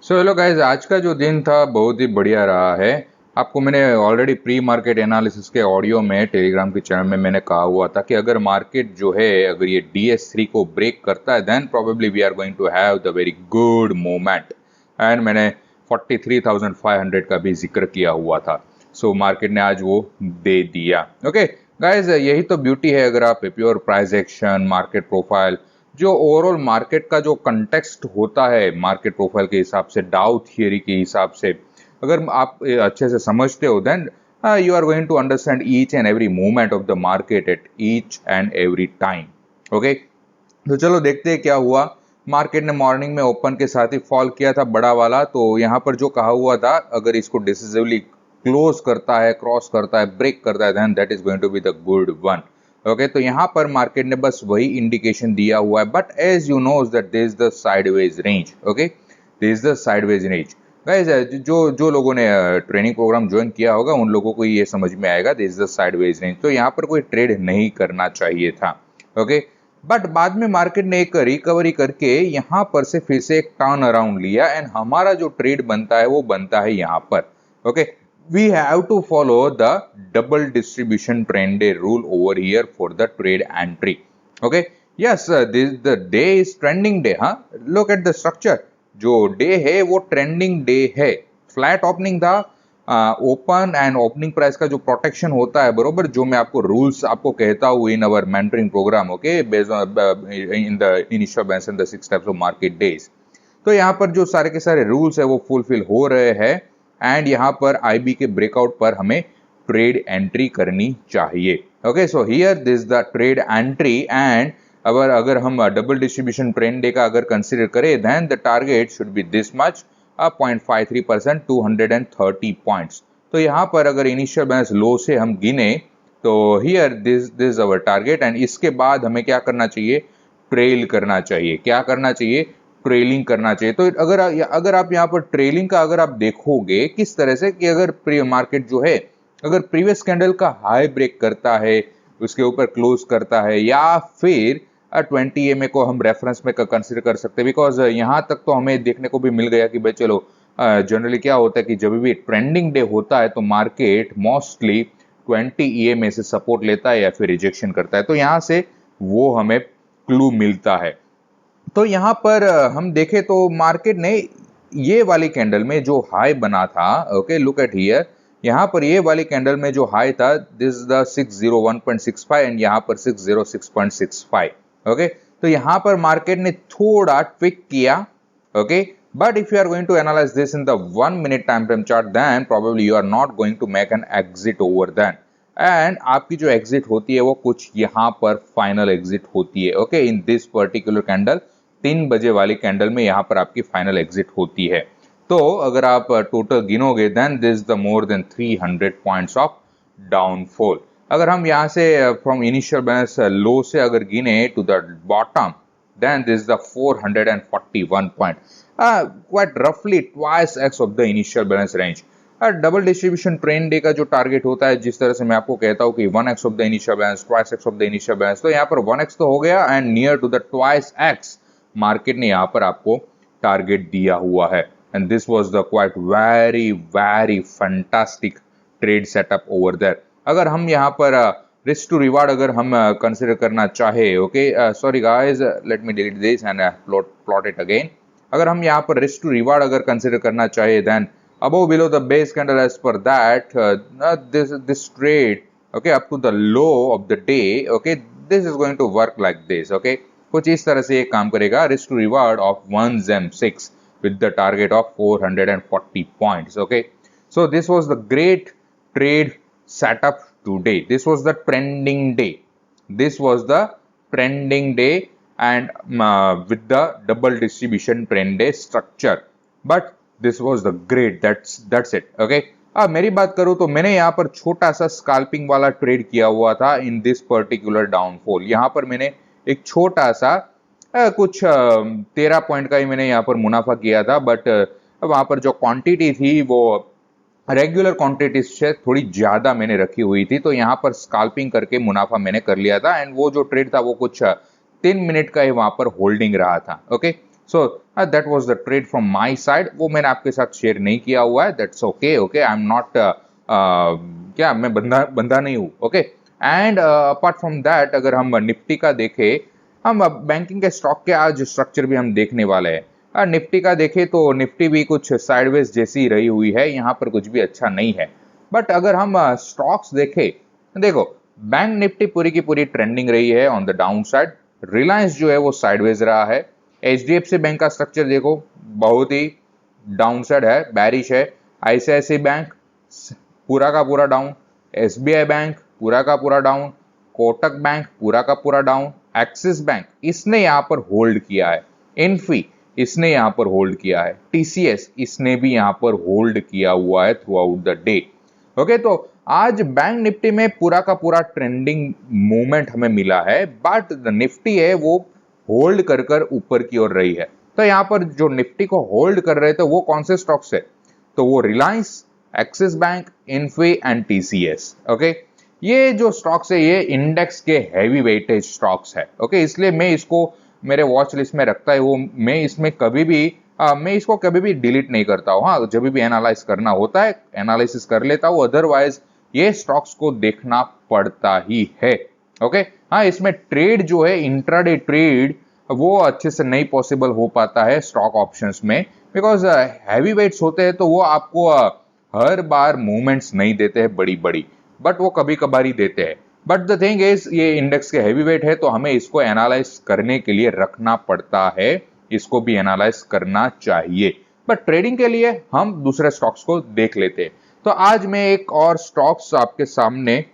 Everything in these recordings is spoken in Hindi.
सो हेलो गाइज, आज का जो दिन था बहुत ही बढ़िया रहा है। आपको मैंने ऑलरेडी प्री मार्केट एनालिसिस के ऑडियो में टेलीग्राम के चैनल में मैंने कहा हुआ था कि अगर मार्केट जो है अगर ये DS3 को ब्रेक करता है then probably we are going to have the very good moment. And मैंने 43,500 का भी जिक्र किया हुआ था। सो मार्केट ने आज वो दे दिया। ओके गाइज, यही तो ब्यूटी है। अगर आप pure price action, market profile, जो ओवरऑल मार्केट का जो कंटेक्स्ट होता है मार्केट प्रोफाइल के हिसाब से, डाउ थियरी के हिसाब से अगर आप अच्छे से समझते हो then you are going to understand each and every movement of the market at each and every time. Okay, तो चलो देखते हैं क्या हुआ। मार्केट ने मॉर्निंग में ओपन के साथ ही फॉल किया था बड़ा वाला। तो यहाँ पर जो कहा हुआ था अगर इसको डिसिसिवली क्लोज करता है, क्रॉस करता है, ब्रेक करता है then that is going to be the good one. Okay, तो यहाँ पर मार्केट ने बस वही इंडिकेशन दिया हुआ है, but as you knows that this is the sideways range. Okay, this is the sideways range. Guys, जो जो लोगों ने ट्रेनिंग प्रोग्राम ज्वाइन किया होगा उन लोगों को ये समझ में आएगा this is the sideways range. तो यहाँ पर कोई ट्रेड नहीं करना चाहिए था। ओके, बट बाद में मार्केट ने एक रिकवरी करके यहाँ पर से फिर से एक टर्न अराउंड लिया एंड हमारा जो ट्रेड बनता है वो बनता है यहाँ पर। Okay, we have to follow the double distribution trend day rule over here for the trade entry. Okay, yes, this the day is trending day. हाँ, look at the structure. जो डे है वो ट्रेंडिंग डे है। फ्लैट ओपनिंग था, ओपन एंड ओपनिंग प्राइस का जो प्रोटेक्शन होता है, बरोबर, जो मैं आपको रूल्स आपको कहता हूँ in our mentoring program. Okay, based on in the initial balance and the 6 types of market days. तो यहाँ पर जो सारे के सारे रूल्स है वो फुलफिल हो रहे हैं एंड यहाँ पर IB के ब्रेकआउट पर हमें ट्रेड एंट्री करनी चाहिए। Okay, so here this the trade entry and अगर हम डबल डिस्ट्रीब्यूशन ट्रेंड डे का अगर कंसीडर करें then the target should be this much, 0.53%, 230 points. तो यहाँ पर अगर इनिशियल बैलेंस लो से हम गिने तो here this our target and इसके बाद हमें क्या करना चाहिए? ट्रेल करना चाहिए। क्या करना चाहिए? ट्रेलिंग करना चाहिए। तो अगर आप यहाँ पर ट्रेलिंग का अगर आप देखोगे किस तरह से कि अगर मार्केट जो है अगर प्रीवियस कैंडल का हाई ब्रेक करता है, उसके ऊपर क्लोज करता है, या फिर 20 EMA को हम रेफरेंस में कंसिडर कर सकते हैं। बिकॉज यहाँ तक तो हमें देखने को भी मिल गया कि भाई चलो जनरली क्या होता है कि जब भी ट्रेंडिंग डे होता है तो मार्केट मोस्टली 20 EMA से सपोर्ट लेता है या फिर रिजेक्शन करता है। तो यहाँ से वो हमें क्लू मिलता है। तो यहाँ पर हम देखें तो मार्केट ने ये वाली कैंडल में जो हाई बना था, ओके, लुक एट हियर, यहाँ पर ये वाली कैंडल में जो हाई था दिस इज द 601.65 एंड यहाँ पर 606.65। ओके, तो यहाँ पर मार्केट ने थोड़ा ट्विक किया। Okay, but if you are going to analyse this in the 1 minute time frame chart then probably you are not going to make an exit over then and आपकी जो एग्जिट होती है वो कुछ यहाँ पर फाइनल एग्जिट होती है। Okay, in this particular candle 3 बजे वाली कैंडल में यहाँ पर आपकी फाइनल एग्जिट होती है। तो अगर आप टोटल गिनोगे then this the more than 300 points of downfall. अगर हम यहाँ से फ्रॉम इनिशियल बैलेंस लो से अगर गिने to the bottom then this the 441 point, quite रफली twice x of the initial balance range. Double distribution trend day का जो टारगेट होता है, जिस तरह से मैं आपको कहता हूँ कि 1x of the initial balance, twice x of the initial balance, तो यहाँ पर 1x तो हो गया and near to the twice x market ने यहाँ पर आपको टारगेट दिया हुआ है and this was the quite very very fantastic trade setup over there. अगर हम यहाँ पर रिस्क टू रिवार्ड अगर हम कंसिडर करना चाहे, okay, sorry guys, let me delete this and plot it again. अगर हम यहाँ पर रिस्क टू रिवार्ड अगर कंसिडर करना चाहे then above below the base candle, as per that this trade, okay, up to the low of the day, okay, this is going to work like this। okay, कुछ इस तरह से ये काम करेगा। Risk to reward of 1M6 with the target of 440 points। okay, so this was the great trade setup today. This was the trending day. This was the trending day and with the double distribution trend day structure, but this was the great, that's it. Okay, अब मेरी बात करूं तो मैंने यहाँ पर छोटा सा स्काल्पिंग वाला ट्रेड किया हुआ था इन दिस पर्टिकुलर डाउनफॉल। यहाँ पर मैंने एक छोटा सा कुछ 13 पॉइंट का ही मैंने यहाँ पर मुनाफा किया था, बट वहां पर जो क्वांटिटी थी वो रेगुलर क्वांटिटी से थोड़ी ज्यादा मैंने रखी हुई थी। तो यहाँ पर स्काल्पिंग करके मुनाफा मैंने कर लिया था एंड वो जो ट्रेड था वो कुछ 3 मिनट का ही वहां पर होल्डिंग रहा था। Okay, so that was the trade from my side, वो मैंने आपके साथ शेयर नहीं किया हुआ है, that's okay, okay, I am not क्या मैं बंदा बंदा नहीं हूँ, okay. And apart from that अगर हम निफ्टी का देखें, हम बैंकिंग के स्टॉक के आज स्ट्रक्चर भी हम देखने वाले हैं। निफ्टी का देखें तो निफ्टी भी कुछ साइडवेज जैसी रही हुई है, यहाँ पर कुछ भी अच्छा नहीं है। बट अगर हम स्टॉक्स देखें, देखो बैंक निफ्टी पूरी की पूरी ट्रेंडिंग रही है on the down side, Reliance जो है वो साइडवेज रहा है। एचडीएफसी बैंक का स्ट्रक्चर देखो बहुत ही डाउन साइड है, बैरिश है। आईसीआईसी बैंक पूरा का पूरा डाउन, एसबीआई बैंक पूरा का पूरा डाउन, कोटक बैंक पूरा का पूरा डाउन, एक्सिस बैंक इसने यहाँ पर होल्ड किया है, इन्फी इसने यहाँ पर होल्ड किया है, टीसीएस इसने भी यहाँ पर होल्ड किया हुआ है through out the day. Okay, तो आज बैंक निफ्टी में पूरा का पूरा ट्रेंडिंग मूवमेंट हमें मिला है, बट द निफ्टी है वो होल्ड कर कर ऊपर की ओर रही है। तो यहाँ पर जो निफ्टी को होल्ड कर रहे थे वो कौन से स्टॉक्स है, तो वो Reliance, axis bank, Infy and TCS. Okay, ये जो स्टॉक्स है ये इंडेक्स के हैवी वेटेज स्टॉक्स है। ओके, इसलिए मैं इसको मेरे वॉच लिस्ट में रखता है, वो मैं इसमें कभी भी मैं इसको कभी भी डिलीट नहीं करता हूँ। हाँ, जब भी एनालाइज करना होता है एनालिसिस कर लेता हूँ, अदरवाइज ये स्टॉक्स को देखना पड़ता ही है। ओके, हाँ, इसमें ट्रेड जो है इंट्राडे ट्रेड वो अच्छे से नहीं पॉसिबल हो पाता है स्टॉक ऑप्शंस में, बिकॉज हैवी वेट्स होते हैं तो वो आपको हर बार मूवमेंट्स नहीं देते हैं बड़ी बड़ी, बट वो कभी कभार ही देते हैं। बट द थिंग इज ये इंडेक्स के हैवी वेट है तो हमें इसको एनालाइज करने के लिए रखना पड़ता है, इसको भी एनालाइज करना चाहिए। बट ट्रेडिंग के लिए हम दूसरे स्टॉक्स को देख लेते हैं। तो आज मैं एक और स्टॉक्स आपके सामने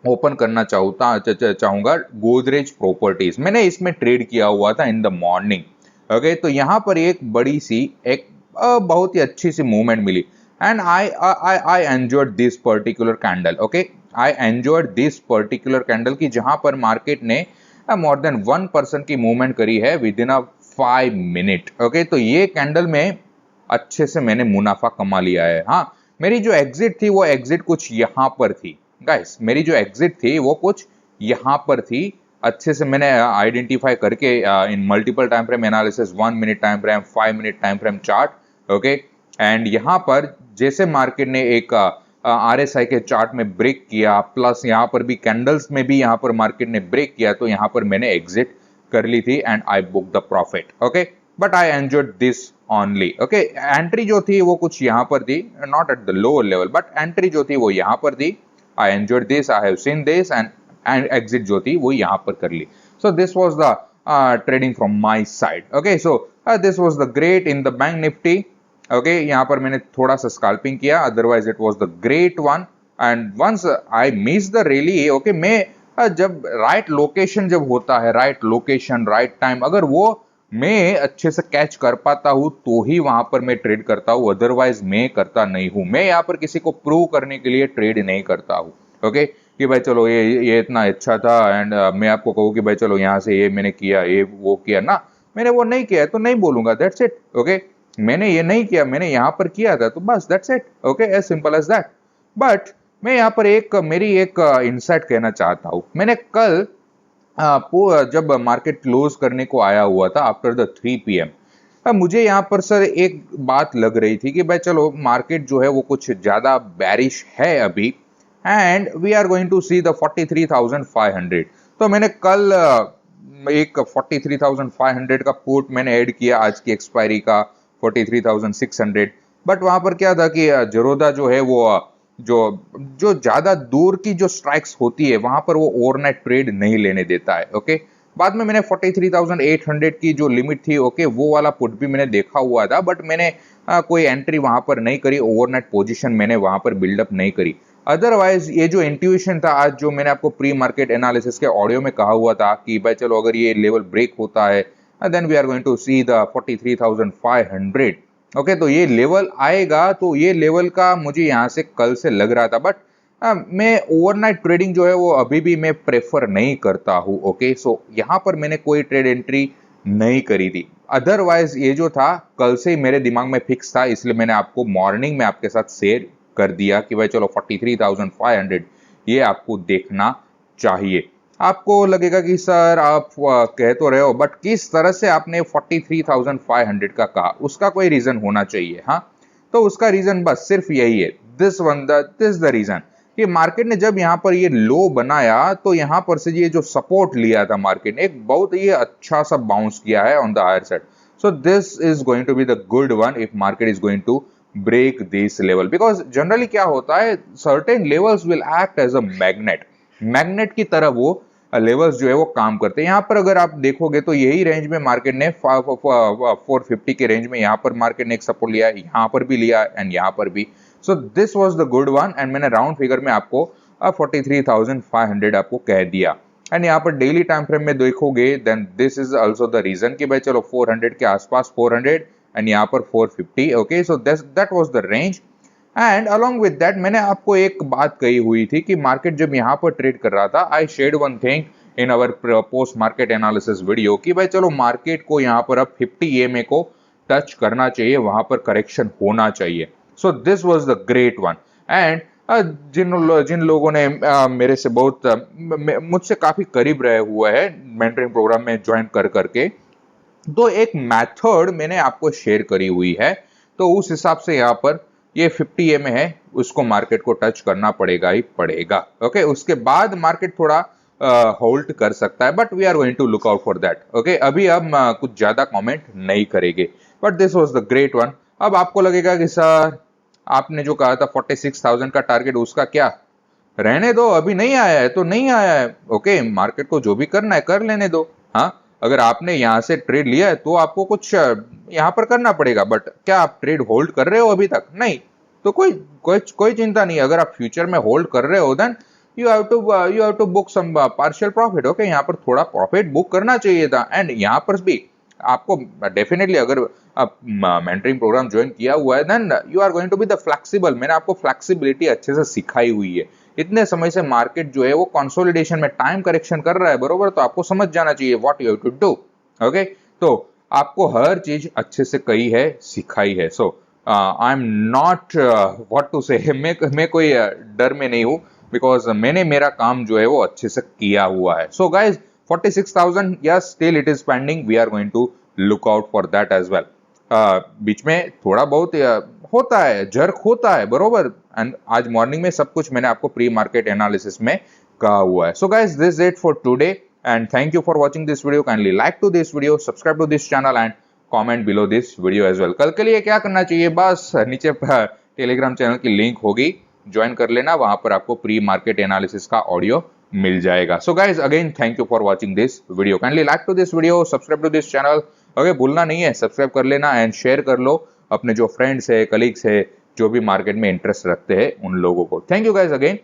ओपन करना चाहूंगा, गोदरेज प्रॉपर्टीज। मैंने इसमें ट्रेड किया हुआ था इन द मॉर्निंग। ओके, तो यहाँ पर एक बड़ी सी एक बहुत ही अच्छी सी मूवमेंट मिली and I enjoyed this particular candle. Okay, I enjoyed this particular candle की जहां पर मार्केट ने मोर देन 1% की मूवमेंट करी है with in a 5 minute. Okay, तो ये कैंडल में अच्छे से मैंने मुनाफा कमा लिया है। हाँ, मेरी जो एग्जिट थी वो एग्जिट कुछ यहाँ पर थी गाइस, मेरी जो एग्जिट थी वो कुछ यहाँ पर थी। अच्छे से मैंने आइडेंटिफाई करके इन multiple time frame analysis, 1 minute time frame, 5 minute time frame chart. Okay, and यहाँ पर जैसे मार्केट ने एक आरएसआई के चार्ट में ब्रेक किया, प्लस यहाँ पर भी कैंडल्स में भी यहाँ पर मार्केट ने ब्रेक किया, तो यहाँ पर मैंने एग्जिट कर ली थी and I book the profit. Okay, but I enjoyed this only. Okay, entry जो थी वो कुछ यहाँ पर थी, not at the lower level, but entry जो थी वो यहाँ पर थी। I enjoyed this, I have seen this and exit जो थी वो यहाँ पर कर ली। So this was the trading from my side. Okay, so this was the great in the bank Nifty. Okay, यहाँ पर मैंने थोड़ा सा स्कैल्पिंग किया, otherwise it was the great one and once I miss the rally. Okay, मैं जब राइट लोकेशन जब होता है, राइट लोकेशन राइट टाइम, अगर वो मैं अच्छे से कैच कर पाता हूँ तो ही वहां पर मैं ट्रेड करता हूँ, अदरवाइज मैं करता नहीं हूँ। मैं यहाँ पर किसी को प्रूव करने के लिए ट्रेड नहीं करता हूँ। ओके, कि भाई चलो ये इतना अच्छा था एंड मैं आपको कहूँ कि भाई चलो यहाँ से ये मैंने किया, ये वो किया ना, मैंने वो नहीं किया तो नहीं बोलूंगा, दैट्स इट। ओके, मैंने ये नहीं किया, मैंने यहाँ पर किया था तो बस that's it. Okay, as simple as that. But मैं यहाँ पर मेरी एक इनसाइट कहना चाहता हूँ। मैंने कल जब मार्केट क्लोज करने को आया हुआ था आफ्टर द 3 PM, मुझे यहाँ पर सर एक बात लग रही थी कि भाई चलो मार्केट जो है वो कुछ ज्यादा बैरिश है अभी and we are going to see the 43,500। तो मैंने कल एक 43,500 का पुट मैंने ऐड किया आज की एक्सपायरी का 43,600। बट वहां पर क्या था कि जरोदा जो है वो जो जो ज्यादा दूर की जो स्ट्राइक्स होती है वहां पर वो ओवरनाइट ट्रेड नहीं लेने देता है। ओके, बाद में मैंने 43,800 की जो लिमिट थी, ओके, वो वाला पुट भी मैंने देखा हुआ था, बट मैंने कोई एंट्री वहां पर नहीं करी, ओवरनाइट पोजीशन मैंने वहां पर बिल्डअप नहीं करी। अदरवाइज ये जो इंट्यूशन था आज, जो मैंने आपको प्री मार्केट एनालिसिस के ऑडियो में कहा हुआ था कि भाई चलो अगर ये लेवल ब्रेक होता है then we are going to see the 43,500। Okay, तो ये लेवल आएगा, तो ये लेवल का मुझे यहाँ से कल से लग रहा था, बट मैं ओवरनाइट ट्रेडिंग जो है वो अभी भी मैं प्रेफर नहीं करता हूँ। ओके, सो यहाँ पर मैंने कोई ट्रेड एंट्री नहीं करी थी। अदरवाइज ये जो था कल से ही मेरे दिमाग में फिक्स था, इसलिए मैंने आपको मॉर्निंग में आपके साथ शेयर कर दिया कि भाई चलो 43,500 ये आपको देखना चाहिए। आपको लगेगा कि सर आप कह तो रहे हो, बट किस तरह से आपने 43,500 का कहा, उसका कोई रीजन होना चाहिए। हाँ, तो उसका रीजन बस सिर्फ यही है, दिस द रीजन कि मार्केट ने जब यहाँ पर ये लो बनाया तो यहाँ पर से ये जो सपोर्ट लिया था मार्केट ने, एक बहुत ही अच्छा सा बाउंस किया है on the higher side. So this is going to be the good one if market is going to break this level, because generally क्या होता है, certain levels will act as a magnet की तरह वो लेवल्स जो है वो काम करते हैं। यहाँ पर अगर आप देखोगे तो यही रेंज में मार्केट ने 450 के रेंज में यहाँ पर मार्केट ने एक सपोर्ट लिया, यहाँ पर भी लिया एंड यहाँ पर भी। सो this was the good one and मैंने राउंड फिगर में आपको 43,500 आपको कह दिया। एंड यहाँ पर डेली टाइम फ्रेम में देखोगे then this is also the reason कि भाई चलो 400 के आसपास 400 एंड यहाँ पर 450। Okay, so that was the range. And along with that मैंने आपको एक बात कही हुई थी कि मार्केट जब यहाँ पर ट्रेड कर रहा था, I shared one thing in our post market analysis video कि भाई चलो मार्केट को यहाँ पर अब 50 EMA को टच करना चाहिए, वहां पर करेक्शन होना चाहिए। So this was the great one. And जिन लोगों ने मेरे से बहुत मुझसे काफी करीब रहे हुए है मेंटरिंग प्रोग्राम में ज्वाइन कर करके, तो एक मेथड मैंने आपको शेयर करी हुई है, तो उस हिसाब से यहाँ पर ये 50 EMA है, उसको मार्केट को टच करना पड़ेगा ही पड़ेगा। ओके, उसके बाद मार्केट थोड़ा होल्ड कर सकता है, but we are going to look out for that. Okay, अभी हम कुछ ज्यादा कमेंट नहीं करेंगे, but this was the great one. अब आपको लगेगा कि सर आपने जो कहा था 46,000 का टारगेट, उसका क्या, रहने दो, अभी नहीं आया है तो नहीं आया है। ओके, मार्केट को जो भी करना है कर लेने दो। हाँ, अगर आपने यहाँ से ट्रेड लिया है तो आपको कुछ यहाँ पर करना पड़ेगा, बट क्या आप ट्रेड होल्ड कर रहे हो अभी तक? नहीं, तो कोई चिंता नहीं। अगर आप फ्यूचर में होल्ड कर रहे हो then you have to book some partial profit. Okay, यहाँ पर थोड़ा प्रॉफिट बुक करना चाहिए था। एंड यहाँ पर भी आपको डेफिनेटली, अगर आप मेंटरिंग प्रोग्राम ज्वाइन किया हुआ है then you are going to be the flexible. मैंने आपको फ्लेक्सिबिलिटी अच्छे से सिखाई हुई है। इतने समय से मार्केट जो है वो कंसोलिडेशन में टाइम करेक्शन कर रहा है, बरोबर, तो आपको समझ जाना चाहिए what you have to do. Okay, तो आपको हर चीज अच्छे से कही है, सिखाई है। So I am not what to say, मैं कोई डर में नहीं हूं, बिकॉज मैंने मेरा काम जो है वो अच्छे से किया हुआ है। So guys 46,000, yes, still it is pending, we are going to look out for that as well. बीच में थोड़ा बहुत होता है, जर्क होता है, बरोबर, एंड आज मॉर्निंग में सब कुछ मैंने आपको प्री मार्केट एनालिसिस में कहा हुआ है। So guys this it for today and thank you for watching this video. Kindly like to this video, subscribe to this channel and comment below this video as well. कल के लिए क्या करना चाहिए, बस नीचे टेलीग्राम चैनल की लिंक होगी, ज्वाइन कर लेना, वहां पर आपको प्री मार्केट एनालिसिस का ऑडियो मिल जाएगा। So guys again thank you for watching this video. Kindly like to this video, subscribe to this channel. Okay, भूलना नहीं है, सब्सक्राइब कर लेना एंड शेयर कर लो अपने जो फ्रेंड्स है, कलीग्स है, जो भी मार्केट में इंटरेस्ट रखते हैं उन लोगों को। Thank you guys again.